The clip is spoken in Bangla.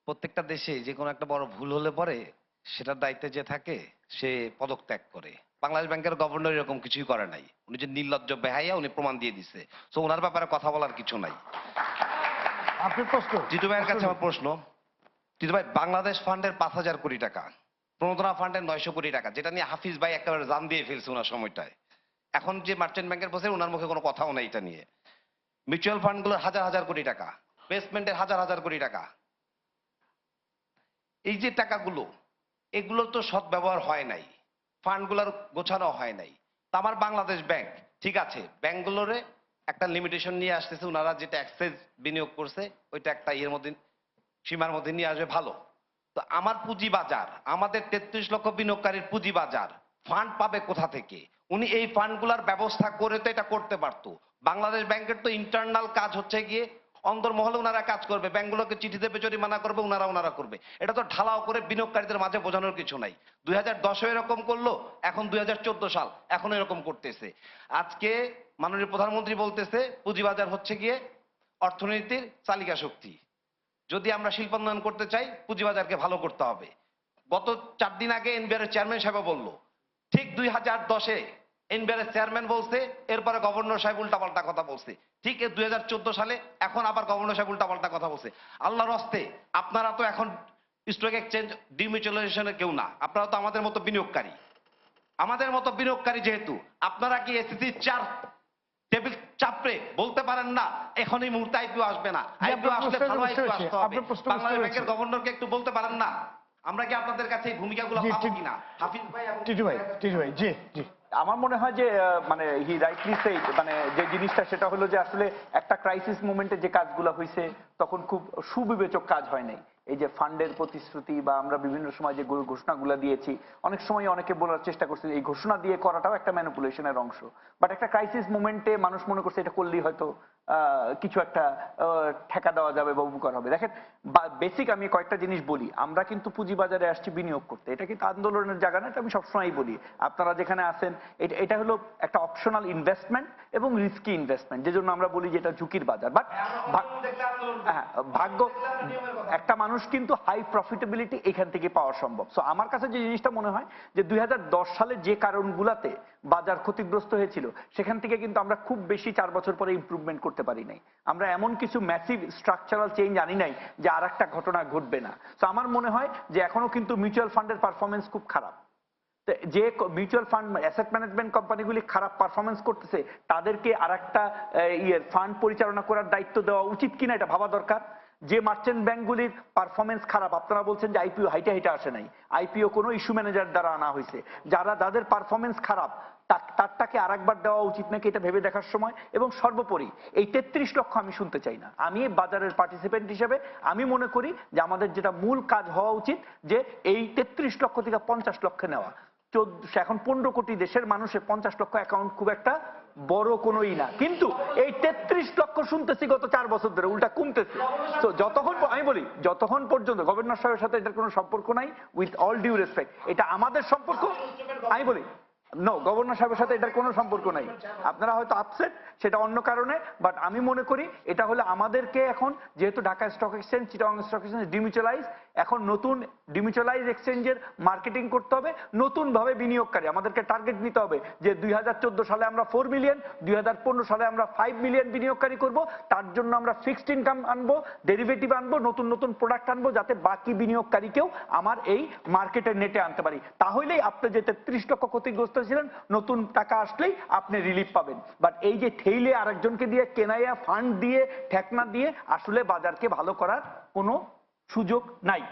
প্রত্যেকটা দেশে যে কোনো একটা বড় ভুল হলে পরে সেটার দায়িত্বে যে থাকে সে পদত্যাগ করে। বাংলাদেশ ব্যাংকের গভর্নর এরকম কিছুই করে নাই। উনি যে নির্লজ্জ বেহাইয়া উনি প্রমাণ দিয়ে দিছে। সো ওনার ব্যাপারে কথা বলার কিছু নাই। আপনার প্রশ্ন জিতু ভাইয়ের কাছে আমার প্রশ্ন, জিতু ভাই বাংলাদেশ ফান্ডের 5,000 কোটি টাকা, প্রণোদনা ফান্ডের 900 কোটি টাকা, যেটা নিয়ে হাফিজ ভাই একেবারে জান দিয়ে ফেলছে ওনার সময়টায়। এখন যে মার্চেন্ট ব্যাংকের বসে ওনার মুখে কোনো কথাও নেই এটা নিয়ে। মিউচুয়াল ফান্ডগুলোর হাজার হাজার কোটি টাকা, বেসমেন্টের হাজার হাজার কোটি টাকা, এই যে টাকাগুলো এগুলো তো সৎ ব্যবহার হয় নাই, ফান্ডগুলোর গোছানো হয় নাই। তা আমার বাংলাদেশ ব্যাংক ঠিক আছে, ব্যাংকগুলোরে একটা লিমিটেশন নিয়ে আসতেছে, ওনারা যেটা এক্সেস বিনিয়োগ করছে ওইটা একটা ইয়ের মধ্যে সীমার মধ্যে নিয়ে আসবে, ভালো। তো আমার পুঁজি বাজার, আমাদের 33 লক্ষ বিনিয়োগকারীর পুঁজি বাজার ফান্ড পাবে কোথা থেকে? উনি এই ফান্ডগুলোর ব্যবস্থা করে তো এটা করতে পারতো। বাংলাদেশ ব্যাংকের তো ইন্টারনাল কাজ হচ্ছে গিয়ে অন্তর্মহলে ওনারা কাজ করবে, ব্যাংকগুলোকে চিঠি দেবে, জরিমানা করবে, ওনারা করবে। এটা তো ঢালাও করে বিনিয়োগকারীদের মাঝে বোঝানোর কিছু নাই। 2010 এরকম করলো, এখন 2014 সাল, এখন এরকম করতেছে। আজকে মাননীয় প্রধানমন্ত্রী বলতেছে পুঁজিবাজার হচ্ছে গিয়ে অর্থনীতির চালিকা শক্তি। যদি আমরা শিল্পায়ন করতে চাই পুঁজিবাজারকে ভালো করতে হবে। গত 4 দিন আগে এনবিআর এর চেয়ারম্যান সাহেব বললো, ঠিক 2010-এ এনবিআর এর চেয়ারম্যান বলছে, এরপরে গভর্নর সাহেব উল্টাপাল্টা কথা বলছে। ঠিক 2014 সালে এখন আবার গভর্নর সাহেব উল্টাপাল্টা কথা বলছে। আল্লাহর হস্তে আপনারা তো এখন স্টক এক্সচেঞ্জ ডিমিউচুয়ালাইজেশনের কেউ না, আপনারা তো আমাদের মতো বিনিয়োগকারী। আমাদের মতো বিনিয়োগকারী যেহেতু, আপনারা কি এসিসি 4 টেবিল চাপড়ে বলতে পারেন না এখন এই মুহূর্তে আইপিও আসবে না, আইপিও আসলে ভালো আইপিও আসতে হবে? বাংলাদেশ ব্যাংকের গভর্নরকে একটু বলতে পারেন না আমরা কি আপনাদের কাছে এই ভূমিকাগুলো পাবো কিনা? হাফিজ ভাই এবং টিটু ভাই জি জি। আমার মনে হয় যে মানে হি রাইটলি সেইড, মানে যে জিনিসটা সেটা হলো যে আসলে একটা ক্রাইসিস মোমেন্টে যে কাজগুলো হয়েছে তখন খুব সুবিবেচক কাজ হয় নাই। এই যে ফান্ডের প্রতিশ্রুতি বা আমরা বিভিন্ন সময় যে ঘোষণাগুলো দিয়েছি, অনেক সময় অনেকে বলার চেষ্টা করছে এই ঘোষণা দিয়ে করাটাও একটা ম্যানিপুলেশনের অংশ। বাট একটা ক্রাইসিস মোমেন্টে মানুষ মনে করছে এটা করলেই হয়তো কিছু একটা ঠেকা দেওয়া যাবে বা উপকার হবে। দেখেন বেসিক আমি কয়েকটা জিনিস বলি, আমরা কিন্তু পুঁজিবাজারে আসছি বিনিয়োগ করতে, এটা কিন্তু আন্দোলনের জায়গা না, এটা আমি সবসময়ই বলি। আপনারা যেখানে আছেন এটা হলো একটা অপশনাল ইনভেস্টমেন্ট এবং রিস্কি ইনভেস্টমেন্ট, যে জন্য আমরা বলি যে এটা ঝুঁকির বাজার। বাট ভাগ্য, একটা মানুষ কিন্তু হাই প্রফিটেবিলিটি এখান থেকে পাওয়া সম্ভব। সো আমার কাছে যে জিনিসটা মনে হয় যে 2010 সালে যে কারণগুলাতে বাজার ক্ষতিগ্রস্ত হয়েছিল সেখান থেকে কিন্তু আমরা খুব বেশি 4 বছর পরে ইমপ্রুভমেন্ট করতে পারি নাই। আমরা এমন কিছু ম্যাসিভ স্ট্রাকচারাল চেঞ্জ আনি নাই যে আর একটা ঘটনা ঘটবে না। তো আমার মনে হয় যে এখনো কিন্তু মিউচুয়াল ফান্ডের পারফরমেন্স খুব খারাপ। যে মিউচুয়াল ফান্ড অ্যাসেট ম্যানেজমেন্ট কোম্পানিগুলি খারাপ পারফরমেন্স করতেছে, তাদেরকে আর একটা ফান্ড পরিচালনা করার দায়িত্ব দেওয়া উচিত কিনা এটা ভাবা দরকার। যে মার্চেন্ট ব্যাংকগুলির পারফরমেন্স খারাপ, আপনারা বলছেন যে আইপিও হাইটা হাইটা আসে নাই, আইপিও কোনো ইস্যু ম্যানেজার দ্বারা আনা হয়েছে, যাদের পারফরমেন্স খারাপ তারটাকে আরেকবার দেওয়া উচিত নাকি এটা ভেবে দেখার সময়। এবং সর্বোপরি এই 33 লক্ষ আমি শুনতে চাই না। আমি বাজারের পার্টিসিপেন্ট হিসেবে আমি মনে করি যে আমাদের যেটা মূল কাজ হওয়া উচিত যে এই 33 লক্ষ থেকে 50 লক্ষে নেওয়া। এখন 15 কোটি দেশের মানুষের 50 লক্ষ অ্যাকাউন্ট খুব একটা বড় কোনোই না, কিন্তু এই 33 লক্ষ শুনতেছি গত 4 বছর ধরে উল্টা কমতেছে। তো যতক্ষণ আমি বলি যতক্ষণ পর্যন্ত গভর্নর সাহেবের সাথে এটার কোনো সম্পর্ক নাই, উইথ অল ডিউ রেসপেক্ট, এটা আমাদের সম্পর্ক। আমি বলি নো, গভর্নর সাহেবের সাথে এটার কোনো সম্পর্ক নাই। আপনারা হয়তো আপসেট সেটা অন্য কারণে, বাট আমি মনে করি এটা হলে আমাদেরকে এখন যেহেতু Dhaka stock exchange, Chittagong stock exchange demutualise, এখন নতুন ডিমিউচুয়ালাইজ এক্সচেঞ্জের মার্কেটিং করতে হবে, নতুন ভাবে বিনিয়োগকারী আমাদেরকে টার্গেট নিতে হবে যে 2014 সালে আমরা 4 মিলিয়ন, 2015 সালে আমরা 5 মিলিয়ন বিনিয়োগকারী করব। তার জন্য আমরা ফিক্সড ইনকাম আনবো, ডেরিভেটিভ আনবো, নতুন নতুন প্রোডাক্ট আনবো, যাতে বাকি বিনিয়োগকারীকেও আমার এই মার্কেটের নেটে আনতে পারি। তাহলেই আপনি যে 33 লক্ষ ক্ষতিগ্রস্ত ছিলেন, নতুন টাকা আসলেই আপনি রিলিফ পাবেন। বাট এই যে ঠেইলে আরেকজনকে দিয়ে কেনাইয়া ফান্ড দিয়ে ঠেকনা দিয়ে আসলে বাজারকে ভালো করার কোনো সুযোগ নাই।